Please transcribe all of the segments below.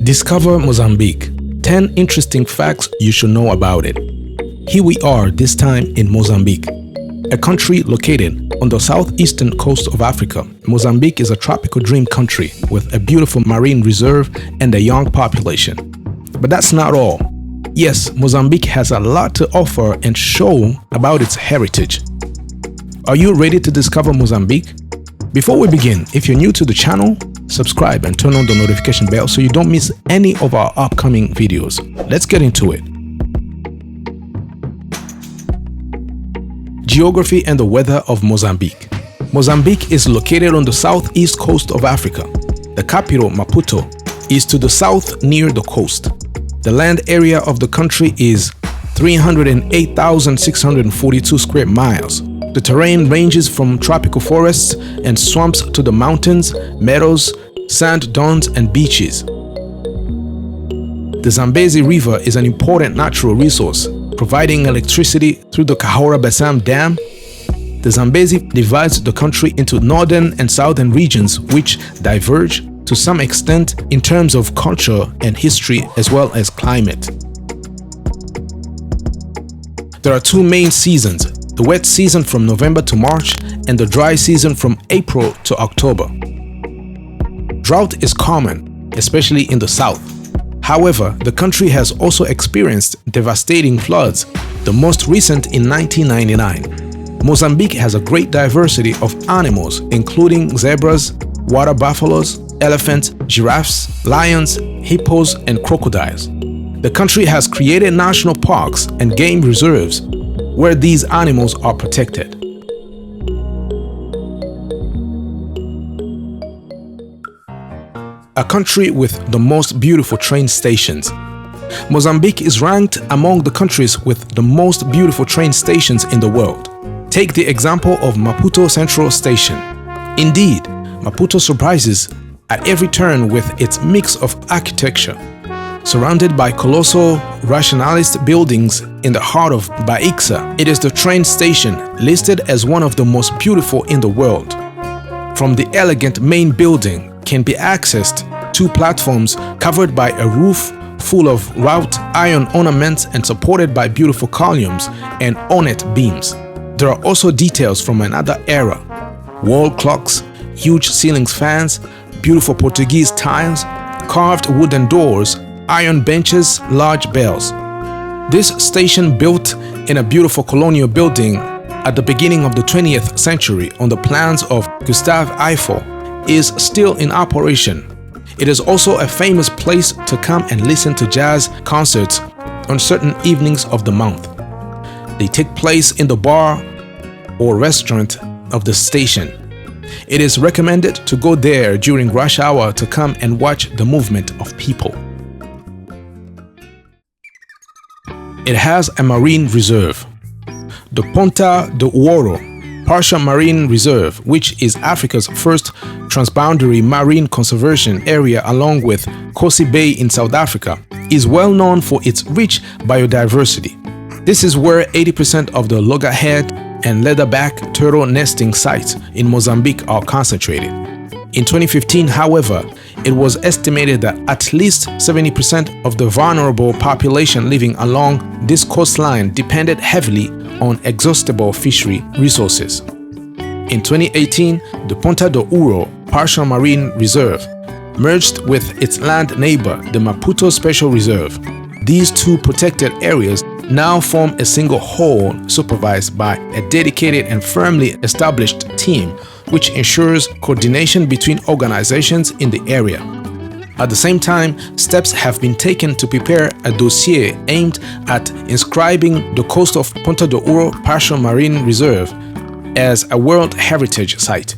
Discover Mozambique. 10 interesting facts you should know about it. Here we are this time in Mozambique, a country located on the southeastern coast of Africa. Mozambique is a tropical dream country with a beautiful marine reserve and a young population. But that's not all. Yes, Mozambique has a lot to offer and show about its heritage. Are you ready to discover Mozambique? Before we begin, if you're new to the channel, subscribe and turn on the notification bell so you don't miss any of our upcoming videos. Let's get into it. Geography and the weather of Mozambique. Mozambique is located on the southeast coast of Africa. The capital, Maputo, is to the south near the coast. The land area of the country is 308,642 square miles. The terrain ranges from tropical forests and swamps to the mountains, meadows, sand dunes, and beaches. The Zambezi River is an important natural resource, providing electricity through the Cahora Bassa Dam. The Zambezi divides the country into northern and southern regions, which diverge to some extent in terms of culture and history as well as climate. There are two main seasons: the wet season from November to March and the dry season from April to October. Drought is common, especially in the south. However, the country has also experienced devastating floods, the most recent in 1999. Mozambique has a great diversity of animals, including zebras, water buffaloes, elephants, giraffes, lions, hippos, and crocodiles. The country has created national parks and game reserves where these animals are protected. A country with the most beautiful train stations. Mozambique is ranked among the countries with the most beautiful train stations in the world. Take the example of Maputo Central Station. Indeed, Maputo surprises at every turn with its mix of architecture. Surrounded by colossal rationalist buildings in the heart of Baixa, it is the train station listed as one of the most beautiful in the world. From the elegant main building can be accessed two platforms covered by a roof full of wrought iron ornaments and supported by beautiful columns and ornate beams. There are also details from another era: wall clocks, huge ceiling fans, beautiful Portuguese tiles, carved wooden doors, iron benches, large bells. This station, built in a beautiful colonial building at the beginning of the 20th century on the plans of Gustave Eiffel, is still in operation. It is also a famous place to come and listen to jazz concerts on certain evenings of the month. They take place in the bar or restaurant of the station. It is recommended to go there during rush hour to come and watch the movement of people. It has a marine reserve. The Ponta do Ouro Partial Marine Reserve, which is Africa's first transboundary marine conservation area along with Kosi Bay in South Africa, is well known for its rich biodiversity. This is where 80% of the loggerhead and leatherback turtle nesting sites in Mozambique are concentrated. In 2015, however, it was estimated that at least 70% of the vulnerable population living along this coastline depended heavily on exhaustible fishery resources. In 2018, the Ponta do Ouro Partial Marine Reserve merged with its land neighbor, the Maputo Special Reserve. These two protected areas now form a single whole supervised by a dedicated and firmly established team, which ensures coordination between organizations in the area. At the same time, steps have been taken to prepare a dossier aimed at inscribing the coast of Ponta do Ouro Partial Marine Reserve as a World Heritage Site.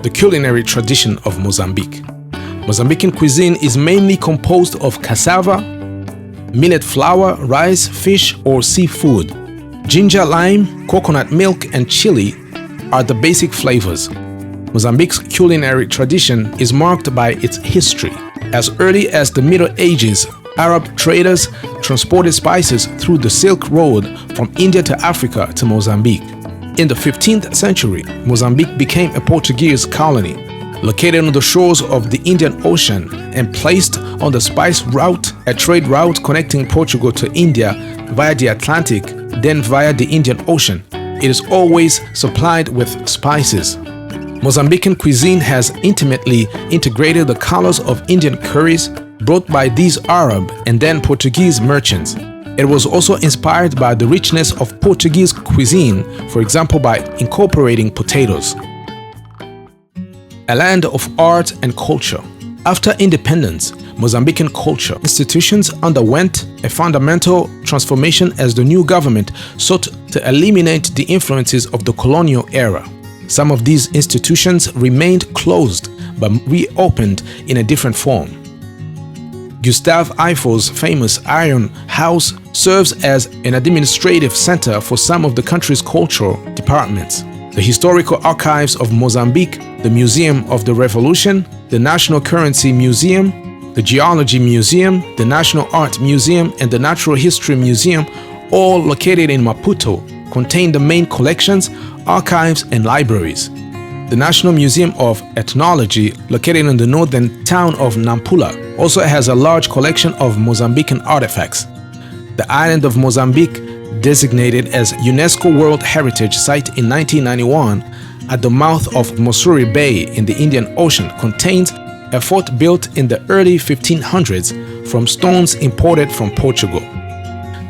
The culinary tradition of Mozambique. Mozambican cuisine is mainly composed of cassava, millet flour, rice, fish, or seafood. Ginger, lime, coconut milk, and chili are the basic flavors. Mozambique's culinary tradition is marked by its history. As early as the Middle Ages, Arab traders transported spices through the Silk Road from India to Africa to Mozambique. In the 15th century, Mozambique became a Portuguese colony, located on the shores of the Indian Ocean and placed on the spice route, a trade route connecting Portugal to India via the Atlantic, then via the Indian Ocean. It is always supplied with spices. Mozambican cuisine has intimately integrated the colors of Indian curries brought by these Arab and then Portuguese merchants. It was also inspired by the richness of Portuguese cuisine, for example by incorporating potatoes. A land of art and culture. After independence, Mozambican culture institutions underwent a fundamental transformation as the new government sought to eliminate the influences of the colonial era. Some of these institutions remained closed but reopened in a different form. Gustave Eiffel's famous Iron House serves as an administrative center for some of the country's cultural departments. The Historical Archives of Mozambique, the Museum of the Revolution, the National Currency Museum, the Geology Museum, the National Art Museum, and the Natural History Museum, all located in Maputo, contain the main collections, archives, and libraries. The National Museum of Ethnology, located in the northern town of Nampula, also has a large collection of Mozambican artifacts. The island of Mozambique, designated as UNESCO World Heritage Site in 1991 at the mouth of Mosuri Bay in the Indian Ocean, contains a fort built in the early 1500s from stones imported from Portugal.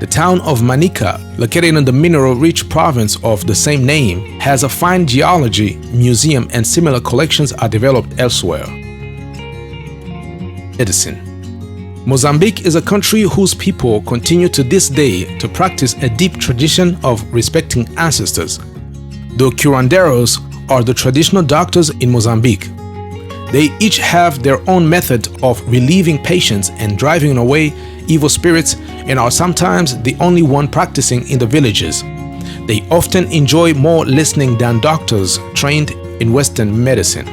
The town of Manica, located in the mineral-rich province of the same name, has a fine geology museum and similar collections are developed elsewhere. Edison. Mozambique is a country whose people continue to this day to practice a deep tradition of respecting ancestors. The curanderos are the traditional doctors in Mozambique. They each have their own method of relieving patients and driving away evil spirits and are sometimes the only one practicing in the villages. They often enjoy more listening than doctors trained in Western medicine.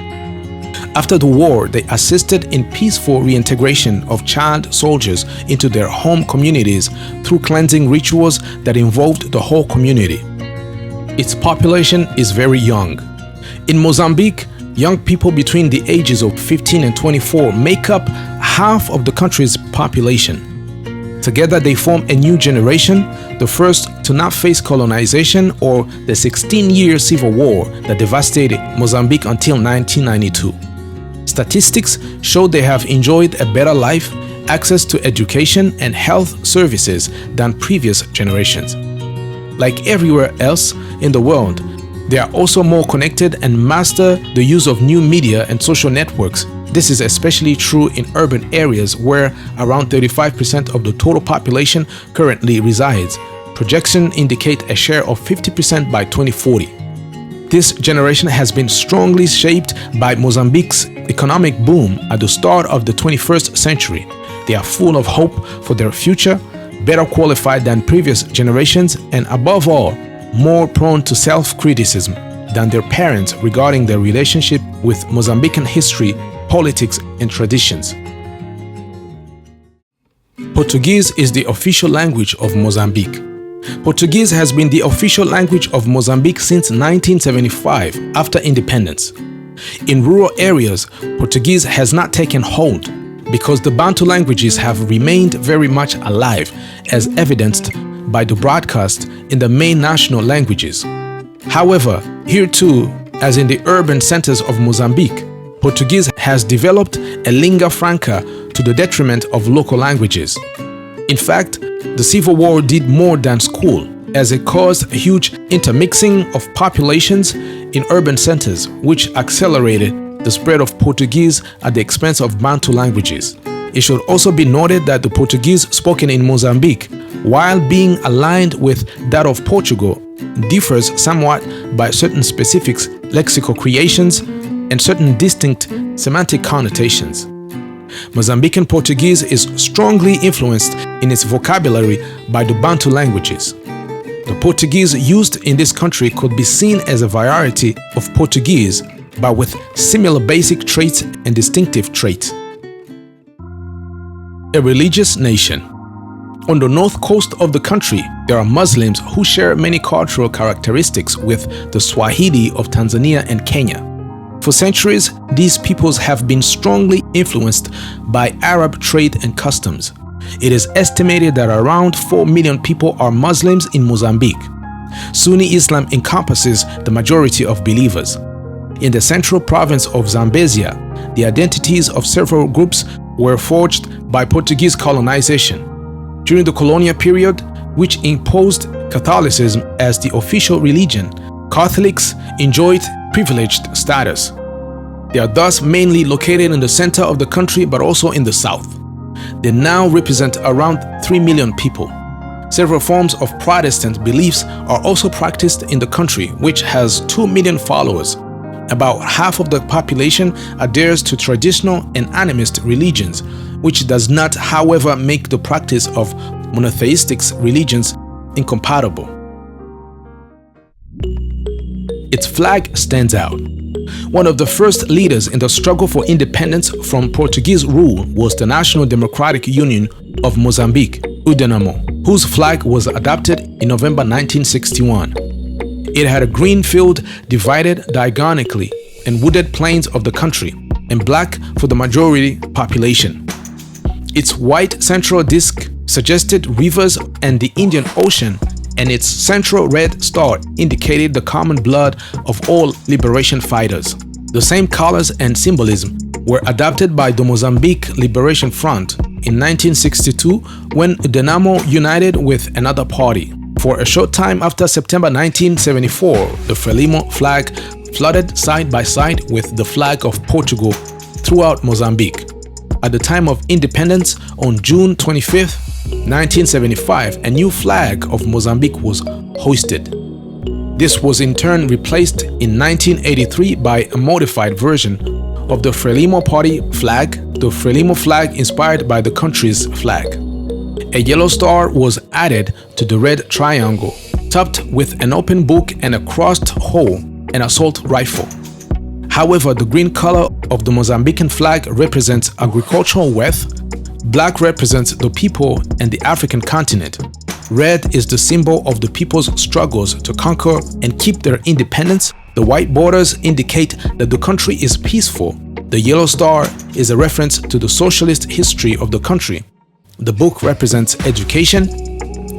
After the war, they assisted in peaceful reintegration of child soldiers into their home communities through cleansing rituals that involved the whole community. Its population is very young. In Mozambique, young people between the ages of 15 and 24 make up half of the country's population. Together they form a new generation, the first to not face colonization or the 16-year civil war that devastated Mozambique until 1992. Statistics show they have enjoyed a better life, access to education and health services than previous generations. Like everywhere else in the world, they are also more connected and master the use of new media and social networks. This is especially true in urban areas where around 35% of the total population currently resides. Projections indicate a share of 50% by 2040. This generation has been strongly shaped by Mozambique's economic boom at the start of the 21st century. They are full of hope for their future, better qualified than previous generations, and above all, more prone to self-criticism than their parents regarding their relationship with Mozambican history, politics, and traditions. Portuguese is the official language of Mozambique. Portuguese has been the official language of Mozambique since 1975, after independence. In rural areas, Portuguese has not taken hold because the Bantu languages have remained very much alive, as evidenced by the broadcast in the main national languages. However, here too, as in the urban centers of Mozambique, Portuguese has developed a lingua franca to the detriment of local languages. In fact, the Civil War did more than school, as it caused a huge intermixing of populations in urban centers, which accelerated the spread of Portuguese at the expense of Bantu languages. It should also be noted that the Portuguese spoken in Mozambique, while being aligned with that of Portugal, differs somewhat by certain specifics, lexical creations, and certain distinct semantic connotations. Mozambican Portuguese is strongly influenced in its vocabulary by the Bantu languages. The Portuguese used in this country could be seen as a variety of Portuguese, but with similar basic traits and distinctive traits. A religious nation. On the north coast of the country, there are Muslims who share many cultural characteristics with the Swahili of Tanzania and Kenya. For centuries, these peoples have been strongly influenced by Arab trade and customs. It is estimated that around 4 million people are Muslims in Mozambique. Sunni Islam encompasses the majority of believers. In the central province of Zambezi, the identities of several groups were forged by Portuguese colonization. During the colonial period, which imposed Catholicism as the official religion, Catholics enjoyed privileged status. They are thus mainly located in the center of the country but also in the south. They now represent around 3 million people. Several forms of Protestant beliefs are also practiced in the country, which has 2 million followers. About half of the population adheres to traditional and animist religions, which does not, however, make the practice of monotheistic religions incompatible. Its flag stands out. One of the first leaders in the struggle for independence from Portuguese rule was the National Democratic Union of Mozambique, UDENAMO, whose flag was adopted in November 1961. It had a green field divided diagonally and wooded plains of the country, and black for the majority population. Its white central disc suggested rivers and the Indian Ocean, and its central red star indicated the common blood of all liberation fighters. The same colors and symbolism were adopted by the Mozambique Liberation Front in 1962 when UDENAMO united with another party. For a short time after September 1974, the Frelimo flag floated side by side with the flag of Portugal throughout Mozambique. At the time of independence, on June 25, 1975, a new flag of Mozambique was hoisted. This was in turn replaced in 1983 by a modified version of the Frelimo party flag, the Frelimo flag inspired by the country's flag. A yellow star was added to the red triangle, topped with an open book and a crossed hole, an assault rifle. However, the green color of the Mozambican flag represents agricultural wealth, black represents the people and the African continent, red is the symbol of the people's struggles to conquer and keep their independence, the white borders indicate that the country is peaceful, the yellow star is a reference to the socialist history of the country. The book represents education,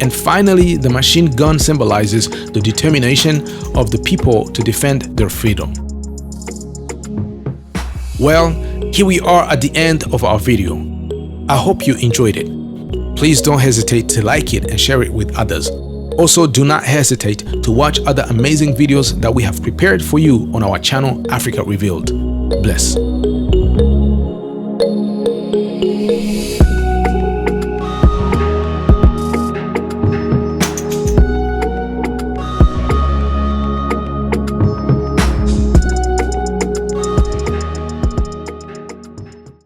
and finally, the machine gun symbolizes the determination of the people to defend their freedom. Well, here we are at the end of our video. I hope you enjoyed it. Please don't hesitate to like it and share it with others. Also, do not hesitate to watch other amazing videos that we have prepared for you on our channel, Africa Revealed. Bless.